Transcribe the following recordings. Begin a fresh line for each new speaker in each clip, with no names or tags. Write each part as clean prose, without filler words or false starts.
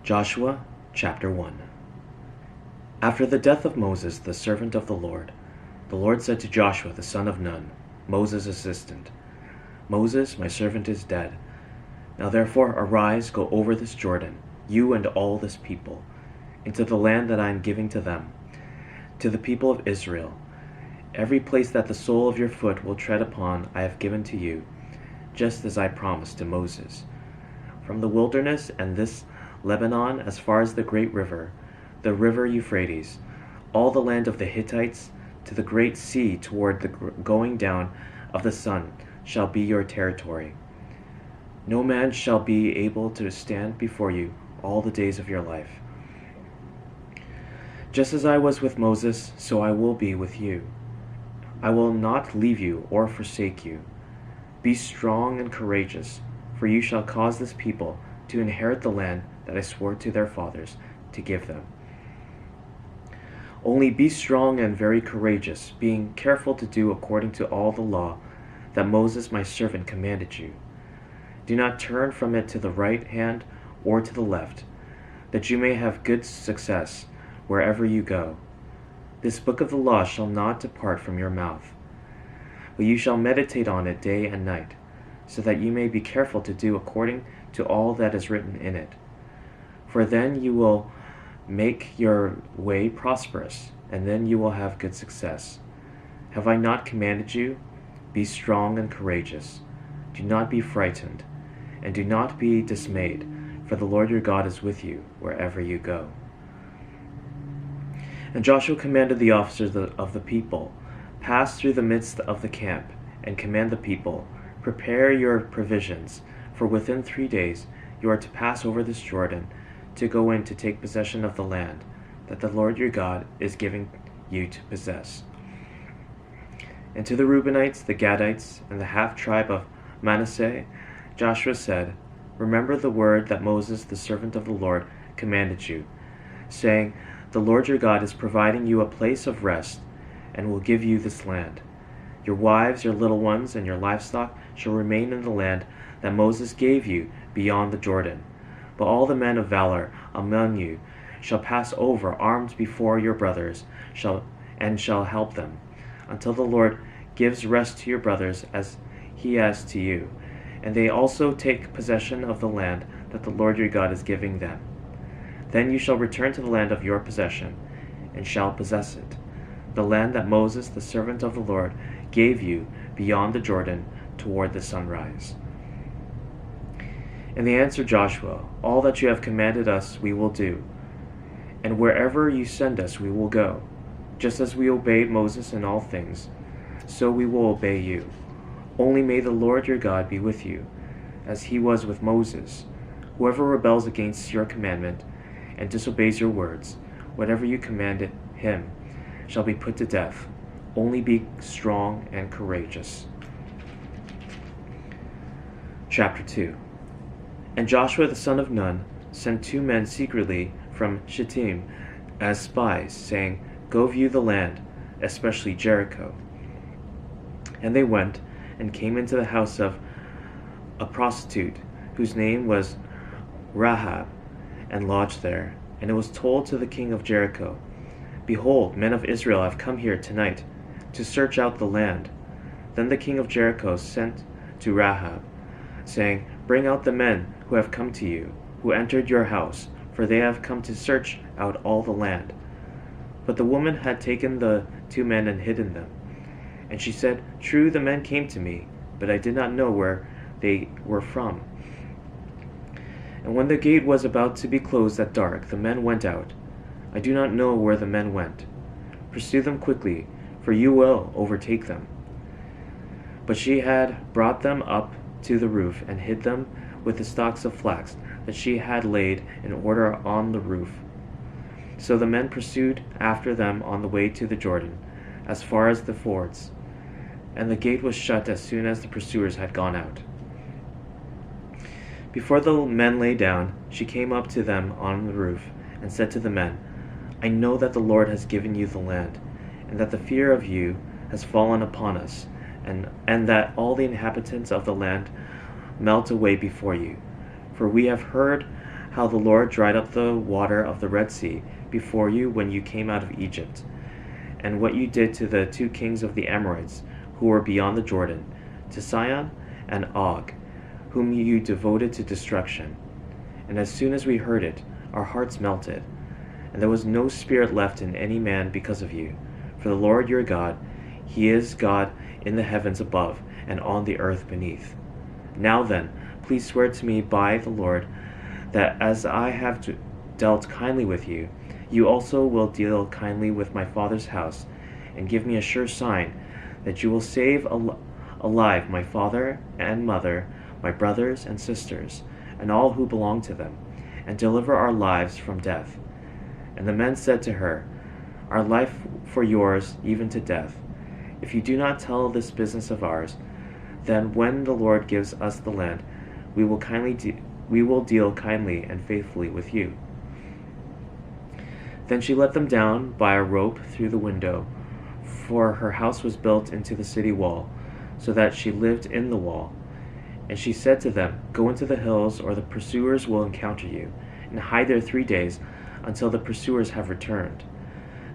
Joshua chapter 1. After the death of Moses, the servant of the Lord said to Joshua the son of Nun, Moses' assistant, Moses, my servant, is dead. Now therefore arise, go over this Jordan, you and all this people, into the land that I am giving to them, to the people of Israel. Every place that the sole of your foot will tread upon I have given to you, just as I promised to Moses. From the wilderness and this Lebanon as far as the great river, the river Euphrates, all the land of the Hittites, to the great sea toward the going down of the sun, shall be your territory. No man shall be able to stand before you all the days of your life. Just as I was with Moses, so I will be with you. I will not leave you or forsake you. Be strong and courageous, for you shall cause this people to inherit the land that I swore to their fathers to give them. Only be strong and very courageous, being careful to do according to all the law that Moses my servant commanded you. Do not turn from it to the right hand or to the left, that you may have good success wherever you go. This book of the law shall not depart from your mouth, but you shall meditate on it day and night, so that you may be careful to do according to all that is written in it. For then you will make your way prosperous, and then you will have good success. Have I not commanded you? Be strong and courageous. Do not be frightened, and do not be dismayed, for the Lord your God is with you wherever you go. And Joshua commanded the officers of the people, pass through the midst of the camp, and command the people, prepare your provisions, for within 3 days you are to pass over this Jordan, to go in to take possession of the land that the Lord your God is giving you to possess. And to the Reubenites, the Gadites, and the half-tribe of Manasseh, Joshua said, Remember the word that Moses, the servant of the Lord, commanded you, saying, The Lord your God is providing you a place of rest, and will give you this land. Your wives, your little ones, and your livestock shall remain in the land that Moses gave you beyond the Jordan. But all the men of valor among you shall pass over armed before your brothers, and shall help them, until the Lord gives rest to your brothers as he has to you, and they also take possession of the land that the Lord your God is giving them. Then you shall return to the land of your possession, and shall possess it, the land that Moses, the servant of the Lord, gave you beyond the Jordan toward the sunrise. And they answered Joshua, All that you have commanded us we will do, and wherever you send us we will go. Just as we obeyed Moses in all things, so we will obey you. Only may the Lord your God be with you, as he was with Moses. Whoever rebels against your commandment and disobeys your words, whatever you commanded him, shall be put to death. Only be strong and courageous. Chapter 2. And Joshua the son of Nun sent 2 men secretly from Shittim as spies, saying, Go view the land, especially Jericho. And they went and came into the house of a prostitute, whose name was Rahab, and lodged there. And it was told to the king of Jericho, Behold, men of Israel have come here tonight to search out the land. Then the king of Jericho sent to Rahab, saying, Bring out the men who have come to you, who entered your house, for they have come to search out all the land. But the woman had taken the 2 men and hidden them. And she said, True, the men came to me, but I did not know where they were from. And when the gate was about to be closed at dark, the men went out. I do not know where the men went. Pursue them quickly, for you will overtake them. But she had brought them up to the roof and hid them with the stalks of flax that she had laid in order on the roof. So the men pursued after them on the way to the Jordan, as far as the fords, and the gate was shut as soon as the pursuers had gone out. Before the men lay down, she came up to them on the roof, and said to the men, I know that the Lord has given you the land, and that the fear of you has fallen upon us, and that all the inhabitants of the land melt away before you. For we have heard how the Lord dried up the water of the Red Sea before you when you came out of Egypt, and what you did to the 2 kings of the Amorites who were beyond the Jordan, to Sihon and Og, whom you devoted to destruction. And as soon as we heard it, our hearts melted, and there was no spirit left in any man because of you. For the Lord your God, He is God in the heavens above and on the earth beneath. Now then, please swear to me by the Lord that as I have dealt kindly with you, you also will deal kindly with my father's house, and give me a sure sign that you will save alive my father and mother, my brothers and sisters, and all who belong to them, and deliver our lives from death. And the men said to her, Our life for yours, even to death. If you do not tell this business of ours, then when the Lord gives us the land, we will deal kindly and faithfully with you. Then she let them down by a rope through the window, for her house was built into the city wall, so that she lived in the wall. And she said to them, Go into the hills, or the pursuers will encounter you, and hide there 3 days, until the pursuers have returned.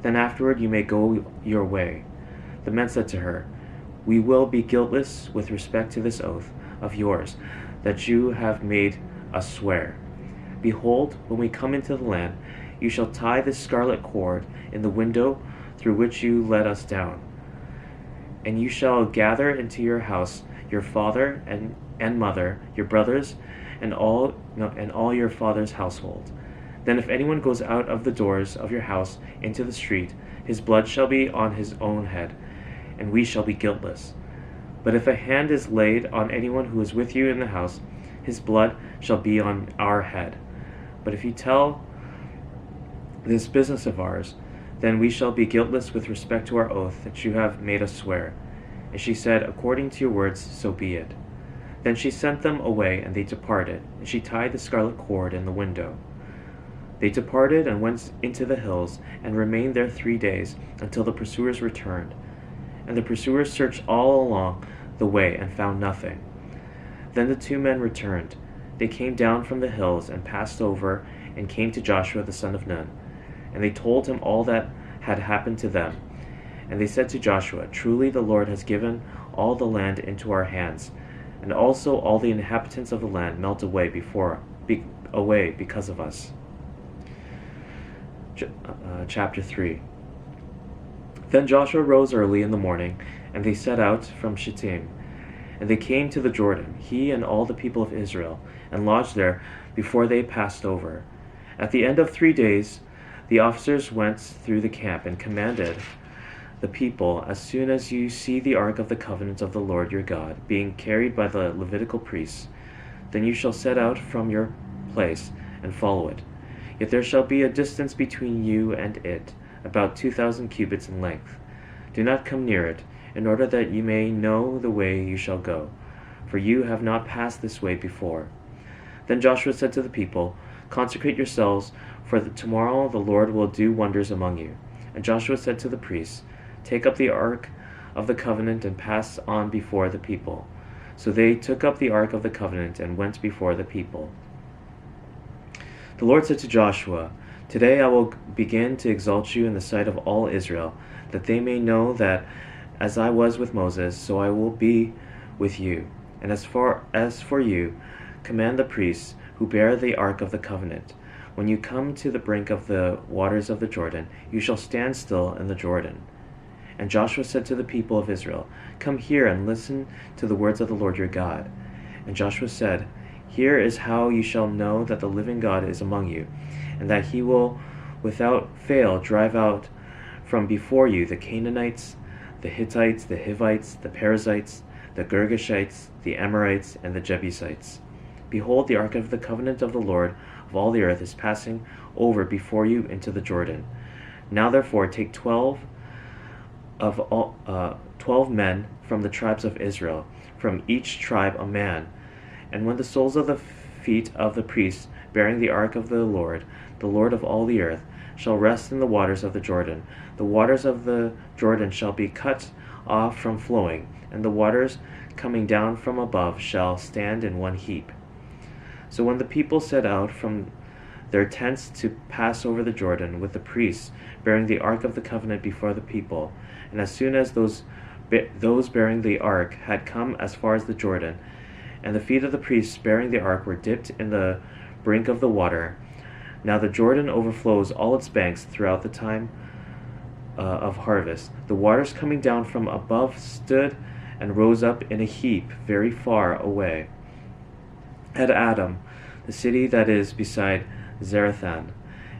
Then afterward you may go your way. The men said to her, We will be guiltless with respect to this oath of yours, that you have made us swear. Behold, when we come into the land, you shall tie this scarlet cord in the window through which you let us down. And you shall gather into your house your father and mother, your brothers, and all your father's household. Then if anyone goes out of the doors of your house into the street, his blood shall be on his own head, and we shall be guiltless. But if a hand is laid on anyone who is with you in the house, his blood shall be on our head. But if you tell this business of ours, then we shall be guiltless with respect to our oath that you have made us swear. And she said, According to your words, so be it. Then she sent them away, and they departed, and she tied the scarlet cord in the window. They departed and went into the hills, and remained there 3 days, until the pursuers returned. And the pursuers searched all along the way, and found nothing. Then the 2 men returned. They came down from the hills, and passed over, and came to Joshua the son of Nun. And they told him all that had happened to them. And they said to Joshua, Truly the Lord has given all the land into our hands, and also all the inhabitants of the land melt away because of us. Chapter 3. Then Joshua rose early in the morning, and they set out from Shittim. And they came to the Jordan, he and all the people of Israel, and lodged there before they passed over. At the end of 3 days, the officers went through the camp and commanded the people, As soon as you see the ark of the covenant of the Lord your God being carried by the Levitical priests, then you shall set out from your place and follow it. Yet there shall be a distance between you and it, about 2,000 cubits in length. Do not come near it, in order that you may know the way you shall go, for you have not passed this way before. Then Joshua said to the people, Consecrate yourselves, for tomorrow the Lord will do wonders among you. And Joshua said to the priests, Take up the ark of the covenant and pass on before the people. So they took up the ark of the covenant and went before the people. The Lord said to Joshua, Today I will begin to exalt you in the sight of all Israel, that they may know that as I was with Moses, so I will be with you. And as for you, command the priests who bear the ark of the covenant, when you come to the brink of the waters of the Jordan, you shall stand still in the Jordan. And Joshua said to the people of Israel, Come here and listen to the words of the Lord your God. And Joshua said, Here is how you shall know that the living God is among you, and that he will without fail drive out from before you the Canaanites, the Hittites, the Hivites, the Perizzites, the Girgashites, the Amorites, and the Jebusites. Behold, the ark of the covenant of the Lord of all the earth is passing over before you into the Jordan. Now therefore take 12 men from the tribes of Israel, from each tribe a man. And when the soles of the feet of the priests bearing the ark of the Lord of all the earth, shall rest in the waters of the Jordan, the waters of the Jordan shall be cut off from flowing, and the waters coming down from above shall stand in one heap. So when the people set out from their tents to pass over the Jordan, with the priests bearing the ark of the covenant before the people. And as soon as those bearing the ark had come as far as the Jordan, and the feet of the priests bearing the ark were dipped in the brink of the water, now the Jordan overflows all its banks throughout the time of harvest. The waters coming down from above stood and rose up in a heap very far away at Adam, the city that is beside Zarethan,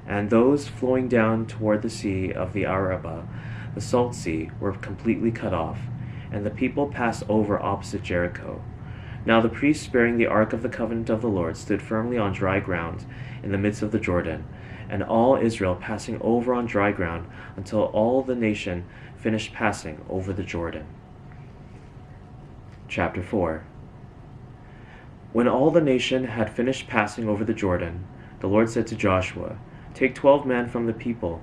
and those flowing down toward the sea of the Arabah, the salt sea, were completely cut off, and the people passed over opposite Jericho. Now the priests bearing the ark of the covenant of the Lord stood firmly on dry ground in the midst of the Jordan, and all Israel passing over on dry ground until all the nation finished passing over the Jordan. Chapter 4. When all the nation had finished passing over the Jordan, the Lord said to Joshua, "Take 12 men from the people,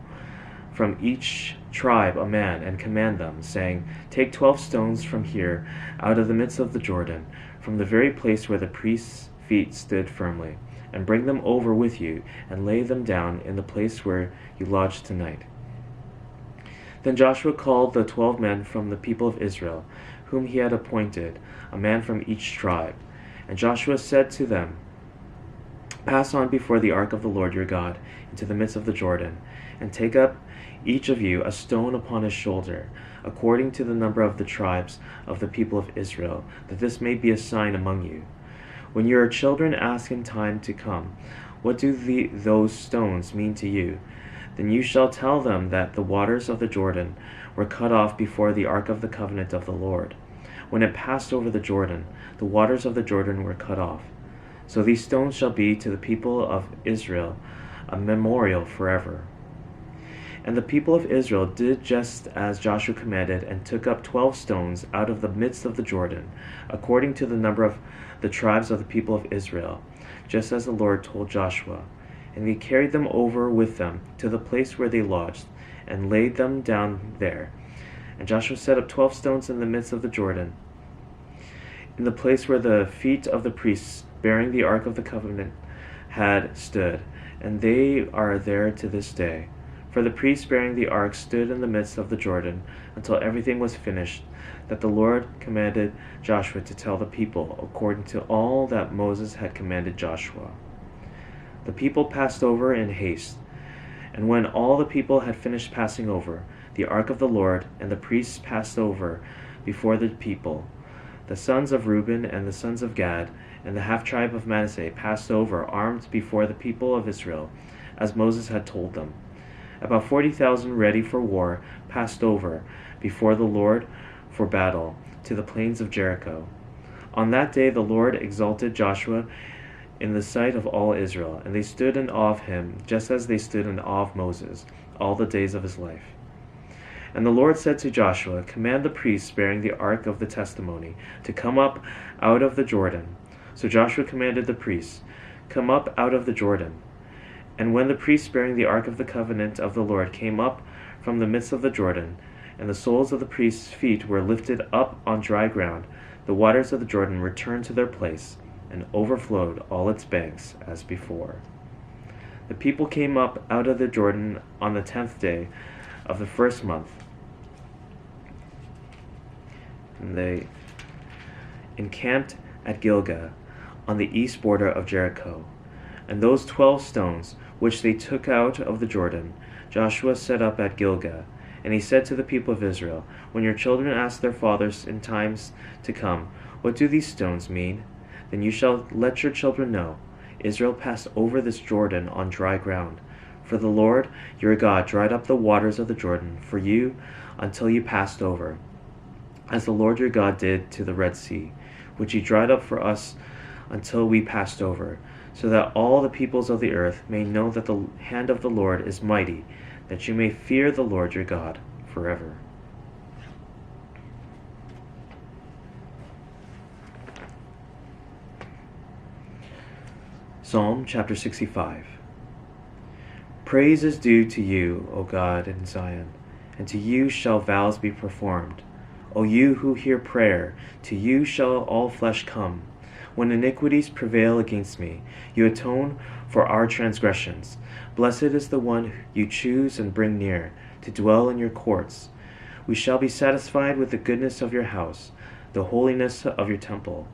from each tribe a man, and command them, saying, Take 12 stones from here, out of the midst of the Jordan, from the very place where the priest's feet stood firmly, and bring them over with you, and lay them down in the place where you lodged tonight." Then Joshua called the 12 men from the people of Israel, whom he had appointed, a man from each tribe. And Joshua said to them, "Pass on before the ark of the Lord your God into the midst of the Jordan, and take up each of you a stone upon his shoulder, according to the number of the tribes of the people of Israel, that this may be a sign among you. When your children ask in time to come, What do those stones mean to you? Then you shall tell them that the waters of the Jordan were cut off before the ark of the covenant of the Lord. When it passed over the Jordan, the waters of the Jordan were cut off. So these stones shall be to the people of Israel a memorial forever." And the people of Israel did just as Joshua commanded, and took up 12 stones out of the midst of the Jordan, according to the number of the tribes of the people of Israel, just as the Lord told Joshua. And they carried them over with them to the place where they lodged, and laid them down there. And Joshua set up 12 stones in the midst of the Jordan, in the place where the feet of the priests bearing the ark of the covenant had stood, and they are there to this day. For the priests bearing the ark stood in the midst of the Jordan until everything was finished, that the Lord commanded Joshua to tell the people, according to all that Moses had commanded Joshua. The people passed over in haste, and when all the people had finished passing over, the ark of the Lord and the priests passed over before the people. The sons of Reuben and the sons of Gad and the half-tribe of Manasseh passed over armed before the people of Israel, as Moses had told them. About 40,000 ready for war passed over before the Lord for battle to the plains of Jericho. On that day the Lord exalted Joshua in the sight of all Israel, and they stood in awe of him, just as they stood in awe of Moses all the days of his life. And the Lord said to Joshua, "Command the priests bearing the ark of the testimony to come up out of the Jordan." So Joshua commanded the priests, "Come up out of the Jordan." And when the priests bearing the ark of the covenant of the Lord came up from the midst of the Jordan, and the soles of the priests' feet were lifted up on dry ground, the waters of the Jordan returned to their place, and overflowed all its banks as before. The people came up out of the Jordan on the 10th day of the first month, and they encamped at Gilgal on the east border of Jericho. And those 12 stones which they took out of the Jordan, Joshua set up at Gilgal. And he said to the people of Israel, "When your children ask their fathers in times to come, What do these stones mean? Then you shall let your children know, Israel passed over this Jordan on dry ground. For the Lord your God dried up the waters of the Jordan for you until you passed over, as the Lord your God did to the Red Sea, which he dried up for us until we passed over, so that all the peoples of the earth may know that the hand of the Lord is mighty, that you may fear the Lord your God forever." Psalm chapter 65. Praise is due to you, O God, in Zion, and to you shall vows be performed. O you who hear prayer, to you shall all flesh come. When iniquities prevail against me, you atone for our transgressions. Blessed is the one you choose and bring near, to dwell in your courts. We shall be satisfied with the goodness of your house, the holiness of your temple.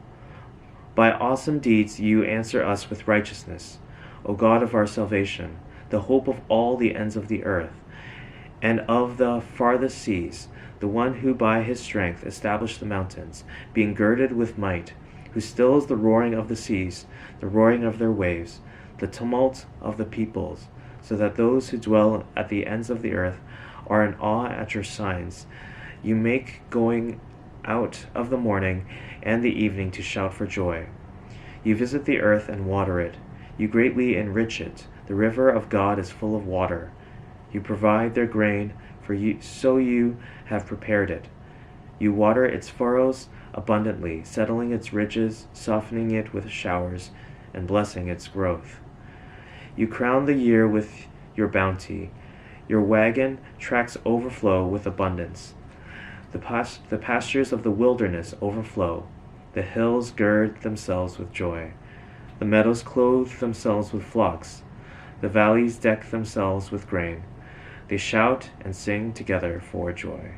By awesome deeds you answer us with righteousness, O God of our salvation, the hope of all the ends of the earth, and of the farthest seas, the one who by his strength established the mountains, being girded with might, who stills the roaring of the seas, the roaring of their waves, the tumult of the peoples, so that those who dwell at the ends of the earth are in awe at your signs. You make going out of the morning and the evening to shout for joy. You visit the earth and water it. You greatly enrich it. The river of God is full of water. You provide their grain, so you have prepared it. You water its furrows abundantly, settling its ridges, softening it with showers, and blessing its growth. You crown the year with your bounty. Your wagon tracks overflow with abundance. The pastures of the wilderness overflow. The hills gird themselves with joy. The meadows clothe themselves with flocks. The valleys deck themselves with grain. They shout and sing together for joy.